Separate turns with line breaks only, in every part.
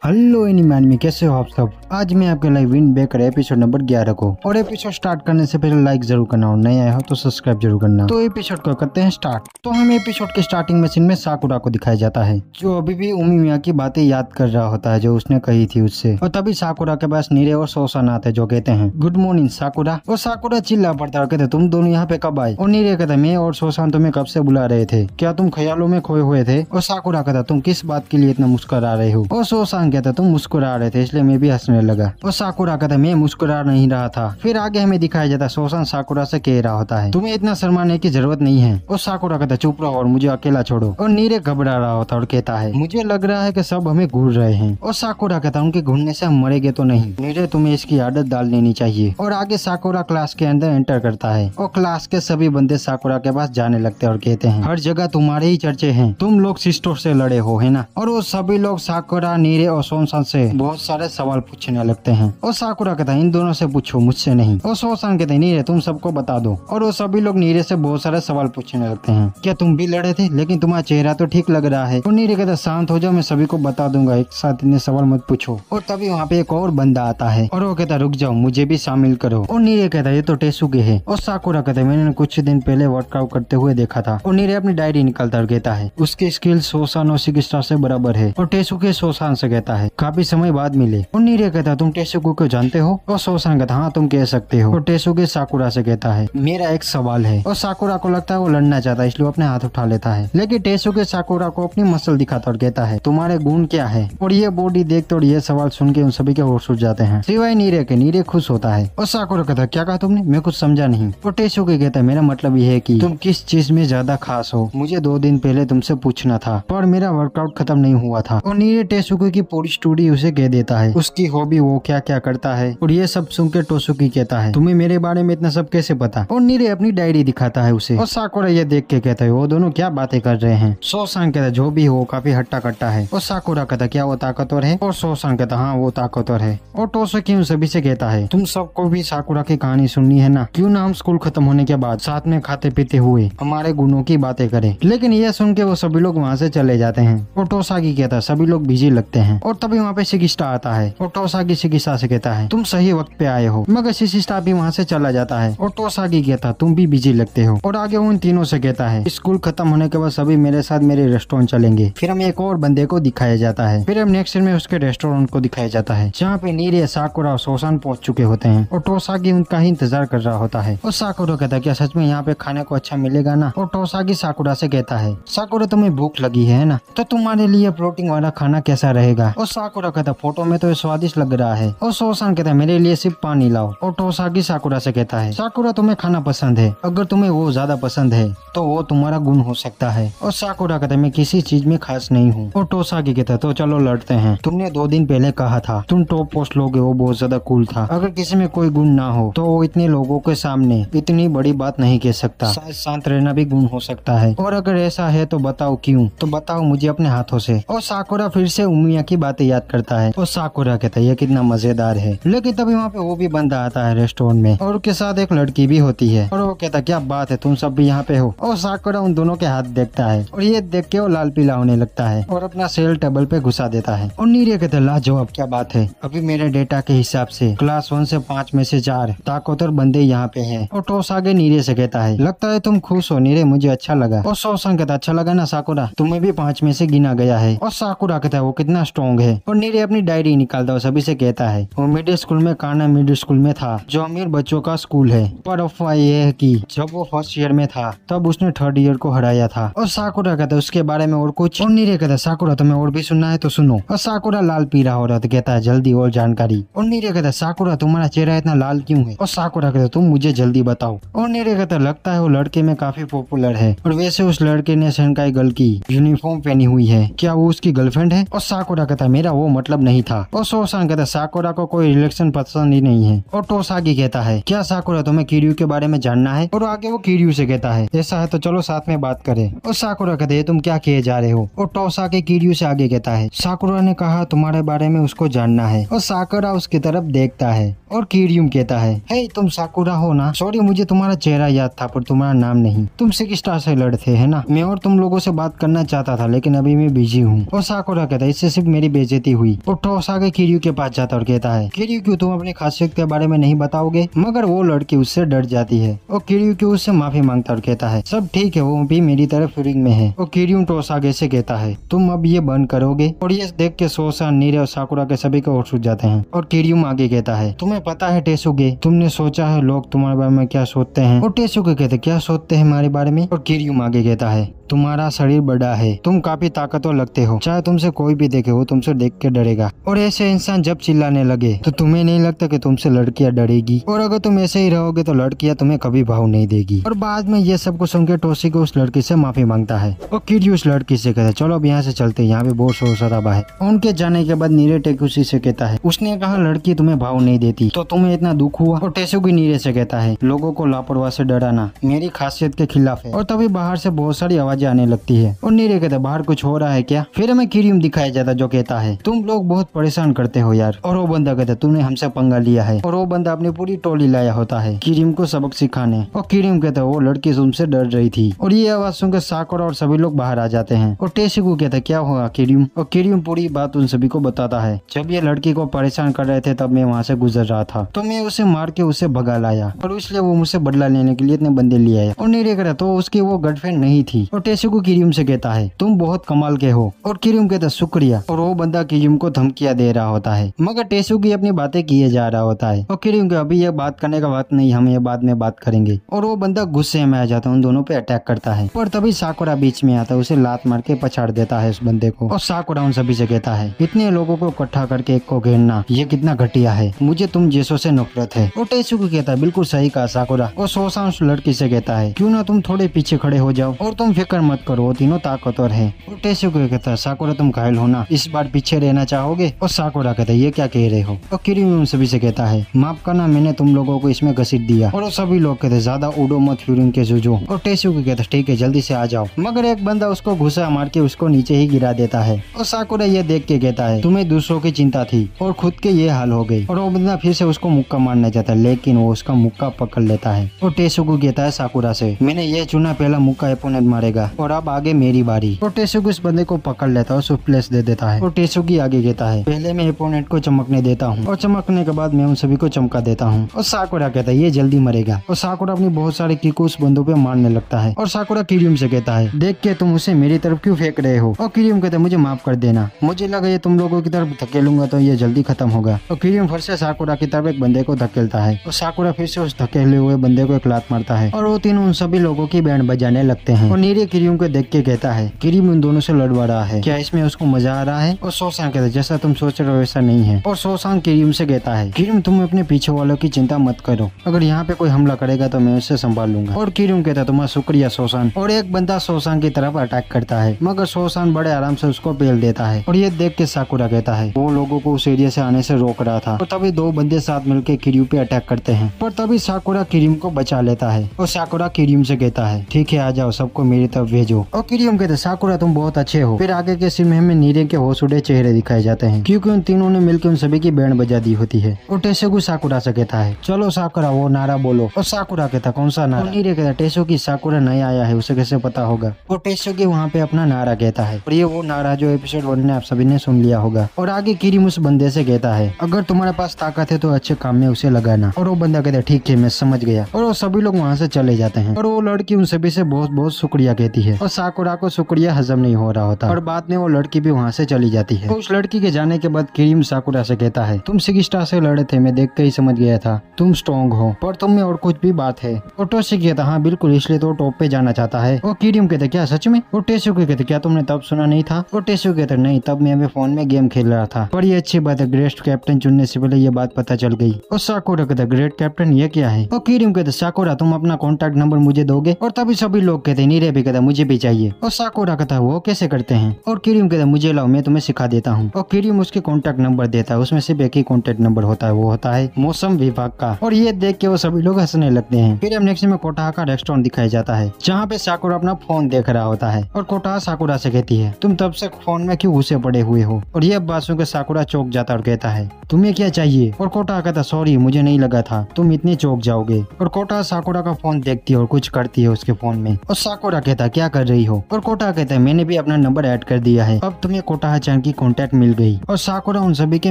Hello एनिमैन में कैसे हो आप सब। आज मैं आपके live win baker episode number 11 को। और एपिसोड स्टार्ट करने से पहले लाइक जरूर करना और नए आए हो तो सब्सक्राइब जरूर करना। तो एपिसोड को करते हैं स्टार्ट। तो हमें एपिसोड के स्टार्टिंग में सीन में साकुरा को दिखाया जाता है जो अभी भी उमिया की बातें याद कर रहा होता है जो उसने कही थी उससे। और तभी साकुरा के पास नीरे और सोसान आते जो कहते हैं गुड मॉर्निंग साकुरा। और साकुरा चिल्ला पड़ता है और कहते तुम दोनों यहाँ पे कब आए। और नीरे कहते मैं और सोसान तुम्हें कब से बुला रहे थे, क्या तुम ख्यालों में खोए हुए थे। और साकुरा कहता तुम किस बात के लिए इतना मुस्कुरा रहे हो। और सोसान कहता तुम मुस्कुरा रहे थे इसलिए मैं भी हंसने लगा। और साकुरा कहता मैं मुस्कुरा नहीं रहा था। फिर आगे हमें दिखाया जाता सोसान साकुरा से कह रहा होता है तुम्हें इतना शर्माने की जरूरत नहीं है। और साकुरा कहता चुप रहो और मुझे अकेला छोड़ो। और नीरे घबरा रहा होता और कहता है मुझे लग रहा है कि सब हमें घूर रहे हैं। और साकुरा कहता उनके घूरने से हम मरेंगे तो नहीं, नीरे तुम्हें इसकी आदत डाल लेनी चाहिए। और आगे साकुरा क्लास के अंदर एंटर करता है और क्लास के सभी बंदे साकुरा के पास जाने लगते हैं और कहते हैं हर जगह तुम्हारे ही चर्चे हैं, तुम लोग सिस्टर से लड़े हो है ना। और वो सभी लोग साकुरा नीरे और सोसान से बहुत सारे सवाल पूछने लगते हैं। और साकुरा कहता है इन दोनों से पूछो मुझसे नहीं। और सोसान कहते हैं नीरे तुम सबको बता दो। और वो सभी लोग नीरे से बहुत सारे सवाल पूछने लगते हैं क्या तुम भी लड़े थे, लेकिन तुम्हारा चेहरा तो ठीक लग रहा है। और नीरे कहता शांत हो जाओ मैं सभी को बता दूंगा, एक साथ इतने सवाल मत पूछो। और तभी वहाँ पे एक और बंदा आता है और वो कहता रुक जाओ मुझे भी शामिल करो। और नीरे कहता ये तो टेसुके है। और साकुरा कहता मैंने कुछ दिन पहले वर्कआउट करते हुए देखा था। और नीरे अपनी डायरी निकालता और कहता है उसकी स्किल सोसान और सिगिस्टा से बराबर है। और टेसुके सोसान से कहता है काफी समय बाद मिले। और नीरे कहता तुम टेसुके को जानते हो। और सोसान कहता हाँ तुम कह सकते हो। और टेसुके साकुरा से कहता है मेरा एक सवाल है। और साकुरा को लगता है वो लड़ना चाहता है इसलिए वो अपने हाथ उठा लेता है, लेकिन टेसुके साकुरा को अपनी मसल दिखाता और कहता है तुम्हारे गुण क्या है। और ये बॉडी देखते और ये सवाल सुन के उन सभी के होश उड़ जाते हैं सिवाय नीरे के। नीरे खुश होता है। और साकुरा कहता क्या कहा तुमने, मैं कुछ समझा नहीं। और टेसुके कहता है मेरा मतलब ये है कि तुम किस चीज में ज्यादा खास हो, मुझे 2 दिन पहले तुमसे पूछना था पर मेरा वर्कआउट खत्म नहीं हुआ था। और नीरे टेसुके की पूरी स्टोरी उसे कह देता है, उसकी हॉबी वो क्या क्या करता है। और ये सब सुन के टोसुकी कहता है तुम्हें मेरे बारे में इतना सब कैसे पता। और नीरे अपनी डायरी दिखाता है उसे। और साकुरा ये देख के कहता है वो दोनों क्या बातें कर रहे हैं। सोसान कहता जो भी हो काफी हट्टा कट्टा है। और साकुरा कहता क्या वो ताकतवर है। और सोसान कहता हाँ वो ताकतवर है। और टोसुकी उन सभी से कहता है तुम सबको भी साकुरा की कहानी सुननी है ना, क्यों ना हम स्कूल खत्म होने के बाद साथ में खाते पीते हुए हमारे गुणों की बातें करें। लेकिन ये सुन के वो सभी लोग वहाँ से चले जाते हैं। और टोसाकी कहता है सभी लोग बिजी लगते हैं। और तभी वहाँ पे सिगिस्टा आता है और टोसाकी सिगिस्टा से कहता है तुम सही वक्त पे आए हो, मगर सिगिस्टा भी वहाँ से चला जाता है। और टोसाकी कहता तुम भी बिजी लगते हो। और आगे उन तीनों से कहता है स्कूल खत्म होने के बाद सभी मेरे साथ मेरे रेस्टोरेंट चलेंगे। फिर हमें एक और बंदे को दिखाया जाता है। फिर हम नेक्स्ट सीन में उसके रेस्टोरेंट को दिखाया जाता है जहाँ पे नीरे साकुरा और सोसान पहुंच चुके होते हैं। और टोसाकी उनका ही इंतजार कर रहा होता है। और साकुरा कहता है क्या सच में यहाँ पे खाने को अच्छा मिलेगा ना। और टोसाकी साकुरा से कहता है साकुरा तुम्हें भूख लगी है ना, तो तुम्हारे लिए प्रोटीन वाला खाना कैसा रहेगा। और साकुरा कहता फोटो में तो स्वादिष्ट लग रहा है। और सोसान कहता है मेरे लिए सिर्फ पानी लाओ। और टोसाकी साकुरा से कहता है साकुरा तुम्हें खाना पसंद है, अगर तुम्हें वो ज्यादा पसंद है तो वो तुम्हारा गुण हो सकता है। और साकुरा कहता है मैं किसी चीज में खास नहीं हूँ। और टोसाकी कहता है तो चलो लड़ते हैं, तुमने 2 दिन पहले कहा था तुम टॉप पोस्ट लोगे, वो बहुत ज्यादा कूल था। अगर किसी में कोई गुण ना हो तो वो इतने लोगों के सामने इतनी बड़ी बात नहीं कह सकता, शायद शांत रहना भी गुण हो सकता है। और अगर ऐसा है तो बताओ क्यों, तो बताओ मुझे अपने हाथों से। और साकुरा फिर से उमिया की बातें याद करता है। और साकुरा कहता है ये कितना मजेदार है। लेकिन तभी वहाँ पे वो भी बंदा आता है रेस्टोरेंट में और उसके साथ एक लड़की भी होती है। और वो कहता क्या बात है तुम सब भी यहाँ पे हो। और साकुरा उन दोनों के हाथ देखता है और ये देख के वो लाल पीला होने लगता है और अपना सेल टेबल पे घुसा देता है। और नीरे कहते हैं लाजवाब क्या बात है, अभी मेरे डेटा के हिसाब से क्लास 1 से 5 में से 4 ताकतवर बंदे यहाँ पे हैं। और टोसाकी नीरे से कहता है लगता है तुम खुश हो नीरे, मुझे अच्छा लगा। और सोसान कहता अच्छा लगा ना साकुरा, तुम्हें भी 5 में से गिना गया है। और साकुरा कहता है वो कितना स्ट्रॉन्ग है। और नीरे अपनी डायरी निकालता है सभी से कहता है वो मिडिल स्कूल में काना मिडिल स्कूल में था जो अमीर बच्चों का स्कूल है, पर अफवाह ये है कि जब वो फर्स्ट ईयर में था तब उसने 3rd ईयर को हराया था। और साकुरा कहता है उसके बारे में और कुछ। और नीरे कहता है साकुरा तुम्हें और भी सुनना है तो सुनो। और साकुरा लाल पीला हो रहा था, कहता है जल्दी और जानकारी। और नीरे कहता है साकुरा तुम्हारा चेहरा इतना लाल क्यों है। और साकुरा कहता है तुम मुझे जल्दी बताओ। और नीरे कहता है लगता है वो लड़के में काफी पॉपुलर है और वैसे उस लड़के ने सेंकाई गर्ल की यूनिफॉर्म पहनी हुई है, क्या वो उसकी गर्लफ्रेंड है। और साकुरा कहता है मेरा वो मतलब नहीं था। और सोसान कहता है साकुरा को कोई रिलेशन पसंद ही नहीं है। और टोसाकी कहता है क्या साकुरा तुम्हें किरियू के बारे में जानना है। और आगे वो किरियू से कहता है ऐसा है तो चलो साथ में बात करें। और साकुरा कहते हैं तुम क्या किए जा रहे हो। और टोसाकी किरियू से आगे कहता है साकुरा ने कहा तुम्हारे बारे में उसको जानना है। और साकुरा उसकी तरफ देखता है और किरियू कहता है हे तुम साकुरा हो ना, सॉरी मुझे तुम्हारा चेहरा याद था पर तुम्हारा नाम नहीं, तुम सिगिस्टा से लड़ते है ना। मैं और तुम लोगों से बात करना चाहता था लेकिन अभी मैं बिजी हूँ। और साकुरा कहता है इससे सिर्फ मेरी की बेइज्जती हुई। और टोसागे किरियू के पास जाता और कहता है, किरियू क्यों तुम अपनी खासियत के बारे में नहीं बताओगे? मगर वो लड़की उससे डर जाती है और किरियू क्यों उससे माफी मांगता और कहता है, सब ठीक है, वो भी मेरी तरफ फीलिंग में है। और किरियू टोसागे से कहता है, तुम अब ये बंद करोगे? और ये देख के सोसान, नीरे और साकुरा के सभी को होश उड़ जाते हैं। और किरियू आगे कहता है, तुम्हें पता है टेसुगे, तुमने सोचा है लोग तुम्हारे बारे में क्या सोचते हैं? और टेसुगे कहते, क्या सोचते हैं हमारे बारे में? और किरियू आगे कहता है, तुम्हारा शरीर बड़ा है, तुम काफी ताकतवर लगते हो, चाहे तुमसे कोई भी देखे वो तुमसे देख के डरेगा। और ऐसे इंसान जब चिल्लाने लगे तो तुम्हें नहीं लगता कि तुमसे लड़कियां डरेगी? और अगर तुम ऐसे ही रहोगे तो लड़कियां तुम्हें कभी भाव नहीं देगी। और बाद में ये सब कुछ सुनकर टोशिको उस लड़की से माफी मांगता है। और किरियू उस लड़की से कहता है, चलो अब यहाँ से चलते हैं, यहाँ पे बहुत शोर शराबा है। उनके जाने के बाद नीरे टेकुशी से कहता है, उसने कहा लड़की तुम्हें भाव नहीं देती तो तुम्हें इतना दुख हुआ? और टेसुगी नीरे से कहता है, लोगों को लापरवाही से डराना मेरी खासियत के खिलाफ है। और तभी बाहर से बहुत सारी आवाजें आने लगती है। और नीरे कहता है, बाहर कुछ हो रहा है क्या? फिर हमें किरियू दिखाया जाता जो कहता है, तुम लोग बहुत परेशान करते हो यार। और वो बंदा कहता है, तुमने हमसे पंगा लिया है। और वो बंदा अपनी पूरी टोली लाया होता है किरियू को सबक सिखाने। और किरियू कहता है, वो लड़की तुमसे डर रही थी। और ये आवाज सुनकर साकुरा और सभी लोग बाहर आ जाते हैं। और टेसुगु कहता है, क्या हुआ किरियू? और किरियू पूरी बात उन सभी को बताता है, जब ये लड़की को परेशान कर रहे थे तब मैं वहाँ से गुजर रहा था, तो मैं उसे मार के उसे भगा लाया और इसलिए वो मुझसे बदला लेने के लिए इतने बंदे ले आया। और नीरे कहता तो उसकी वो गर्लफ्रेंड नहीं थी। और टेसुगु किरियू से कहता है, तुम बहुत कमाल के हो। और किरियू कहता शुक्रिया। और वो बंदा किरियू को धमकियां दे रहा होता है, मगर टेसुगी अपनी बातें किए जा रहा होता है। और किरियू अभी ये बात करने का वक्त नहीं, हम ये बाद में बात करेंगे। और वो बंदा गुस्से में आ जाता है, उन दोनों पे अटैक करता है। पर तभी साकुरा बीच में आता है, उसे लात मार के पछाड़ देता है उस बंदे को। और साकुरा उन सभी से कहता है, इतने लोगों को इकट्ठा करके एक को घेरना ये कितना घटिया है, मुझे तुम जैसों से नफरत है। और टेसुगी कहता है, बिल्कुल सही कहा साकुरा। और सोसान उस लड़की से कहता है, क्यों ना तुम थोड़े पीछे खड़े हो जाओ और तुम फिक्र मत करो, वो तीनों ताकतवर है। और टेसुगी कहता है, साकुरा तुम घायल हो ना, इस बार पीछे रहना चाहोगे? और साकुरा कहता है, ये क्या कह रहे हो? और किरियू उन सभी से कहता है, माफ करना, मैंने तुम लोगों को इसमें घसीट दिया। और सभी लोग कहते, ज्यादा उड़ो मत फ्यूरिन के जुजो। और टेसुगी कहता है, ठीक है, जल्दी से आ जाओ। मगर एक बंदा उसको घुसा मार के उसको नीचे ही गिरा देता है। और साकुरा ये देख के कहता है, तुम्हें दूसरों की चिंता थी और खुद के ये हाल हो गई। और वो बंदा फिर से उसको मुक्का मारना चाहता है, लेकिन वो उसका मुक्का पकड़ लेता है। और टेसुगी कहता है साकुरा से, मैंने ये चुना, पहला मुक्का अपोनेंट मारेगा और अब आगे मेरी बारी। और टेसुगी उस बंदे को पकड़ लेता है, सुप्लेस दे देता है। और टेसुगी आगे कहता है, पहले मैं अपोनेंट को चमकने देता हूँ और चमकने के बाद मैं उन सभी को चमका देता हूँ। और साकुरा कहता है, ये जल्दी मरेगा। और साकुरा अपनी बहुत सारे किक उस बंदों पे मारने लगता है। और साकुरा किरियू से कहता है, देख के तुम उसे मेरी तरफ क्यों फेंक रहे हो? और किरियू कहता है, मुझे माफ कर देना, मुझे लगा ये तुम लोगों की तरफ धकेलूंगा तो ये जल्दी खत्म होगा। और किरियू फिर से साकुरा की तरफ एक बंदे को धकेलता है। और साकुरा फिर से उस धकेले हुए बंदे को एक लात मारता है और वो तीनों उन सभी लोगों की बैंड बजाने लगते हैं। और नीरे किरियू को देख के कहता है, किरियू उन दोनों से लड़वा रहा है, क्या इसमें उसको मजा आ रहा है? और सोसान कहता है, जैसा तुम सोच रहे हो वैसा नहीं है। और सोसान किरियू से कहता है, किरियू तुम अपने पीछे वालों की चिंता मत करो, अगर यहाँ पे कोई हमला करेगा तो मैं उसे संभाल लूंगा। और किरियू कहता है, तुम्हारा शुक्रिया सोसान। और एक बंदा सोसान की तरफ अटैक करता है, मगर सोसान बड़े आराम से उसको पेल देता है। और ये देख के साकुरा कहता है, वो लोगों को उस एरिया से आने से रोक रहा था। और तभी दो बंदे साथ मिलकर किरियू पे अटैक करते हैं, पर तभी साकुरा किरियू को बचा लेता है। और साकुरा किरियू से कहता है, ठीक है, आ जाओ, सबको मेरी तरफ भेजो। और किरियू कहते हैं, साकुरा तुम बहुत अच्छे हो। फिर आगे के सीन में हमें नीरे के होश उड़े चेहरे दिखाए जाते हैं, क्योंकि उन तीनों ने मिलकर उन सभी की बैंड बजा दी होती है। और टेसुगी साकुरा से कहता है, चलो साकुरा वो नारा बोलो। और साकुरा कहता, कौन सा नारा? नीरे कहता, टेसुगी साकुरा नया आया है, उसे कैसे पता होगा? और टेसुगी वहाँ पे अपना नारा कहता है, और ये वो नारा जो एपिसोड 1 में आप सभी ने सुन लिया होगा। और आगे किरियू उस बंदे से कहता है, अगर तुम्हारे पास ताकत है तो अच्छे काम में उसे लगाना। और वो बंदा कहता है, ठीक है, मैं समझ गया। और वो सभी लोग वहाँ से चले जाते हैं। और वो लड़की उन सभी से बहुत बहुत शुक्रिया कहती है। और साकुरा को शुक्रिया हजम नहीं हो रहा होता और बाद में वो लड़की भी वहाँ से चली जाती है। उस लड़की के जाने के बाद किरियू साकुरा से कहता है, तुम 6 स्टार से लड़े थे, मैं देख कर ही समझ गया था तुम स्ट्रॉन्ग हो, पर तुम में और कुछ भी बात है। और टोशी कहता, हाँ बिल्कुल, इसलिए तो टॉप पे जाना चाहता है। और किरियू कहते, क्या सच में? और टेसुगी कहते, क्या तुमने तब सुना नहीं था? और टेसुगी कहते, नहीं, तब मैं अभी फोन में गेम खेल रहा था, पर ये अच्छी बात है, ग्रेट कैप्टन चुनने से पहले ये बात पता चल गई। और साकुरा कहते, ग्रेट कैप्टन ये क्या है? और किरियू कहते, साकुरा तुम अपना कॉन्टैक्ट नंबर मुझे दोगे? और तभी सभी लोग कहते, नीरे भी कहता, मुझे भी चाहिए। और साकुरा कहता, वो कैसे करते हैं? और किरियू कहता, मुझे लाओ, मैं तुम्हें सिखा देता हूँ। और किरियू उसके कॉन्टैक्ट नंबर देता है, उसमें सिर्फ एक ही कॉन्टैक्ट नंबर होता है, वो होता है मौसम विभाग का। और ये देख के वो सभी लोग हंसने लगते हैं। फिर हम नेक्स्ट में कोटाहा का रेस्टोरेंट दिखाया जाता है, जहाँ पे साकुरा अपना फोन देख रहा होता है। और कोटाहा साकुरा से कहती है, तुम तब से फोन में क्यों घुसे पड़े हुए हो? और ये बात सुनकर साकुरा चौंक जाता और कहता है, तुम्हें क्या चाहिए? और कोटाहा कहता, सॉरी, मुझे नहीं लगा था तुम इतने चौंक जाओगे। और कोटाहा साकुरा का फोन देखती है और कुछ करती है उसके फोन में। और साकुरा कहता, है क्या कर रही हो। और कोटा कहता है मैंने भी अपना नंबर ऐड कर दिया है, अब तुम्हें कोटाहा-चान की कांटेक्ट मिल गई। और साकुरा उन सभी के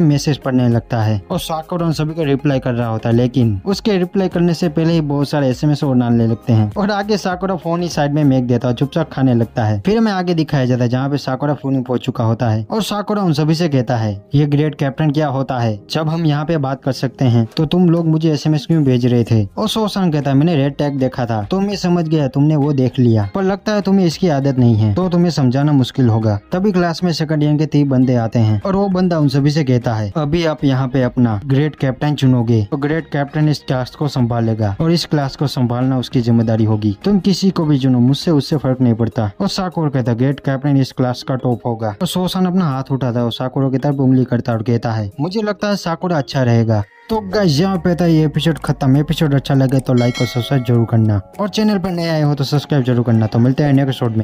मैसेज पढ़ने लगता है और साकुरा उन सभी को रिप्लाई कर रहा होता है, लेकिन उसके रिप्लाई करने से पहले ही बहुत सारे SMS और डालने लगते हैं। और आगे साकुरा फोन ही साइड में फेंक देता है, चुपचाप खाने लगता है। फिर हमें आगे दिखाया जाता है जहाँ पे साकुरा फोन में पहुंच चुका होता है और साकुरा उन सभी से कहता है ये ग्रेट कैप्टन क्या होता है, जब हम यहाँ पे बात कर सकते हैं तो तुम लोग मुझे SMS क्यों भेज रहे थे। और सोसान कहता है मैंने रेड टैग देखा था तो मैं समझ गया तुमने वो देख लिया, पर लगता है तुम्हें इसकी आदत नहीं है तो तुम्हें समझाना मुश्किल होगा। तभी क्लास में सेकंड ईयर के 3 बंदे आते हैं और वो बंदा उन सभी से कहता है अभी आप यहाँ पे अपना ग्रेट कैप्टन चुनोगे तो ग्रेट कैप्टन इस क्लास को संभालेगा और इस क्लास को संभालना उसकी जिम्मेदारी होगी, तुम किसी को भी चुनो मुझसे उससे फर्क नहीं पड़ता। और साकुरा कहता है ग्रेट कैप्टन इस क्लास का टॉप होगा। और सोसान अपना हाथ उठाता है और साकुरा की तरफ उंगली करता है और कहता है मुझे लगता है साकुरा अच्छा रहेगा। तो गाइस यहाँ पे था ये एपिसोड खत्म। एपिसोड अच्छा लगे तो लाइक और सब्सक्राइब जरूर करना और चैनल पर नए आए हो तो सब्सक्राइब जरूर करना। तो मिलते हैं नेक्स्ट एपिसोड में।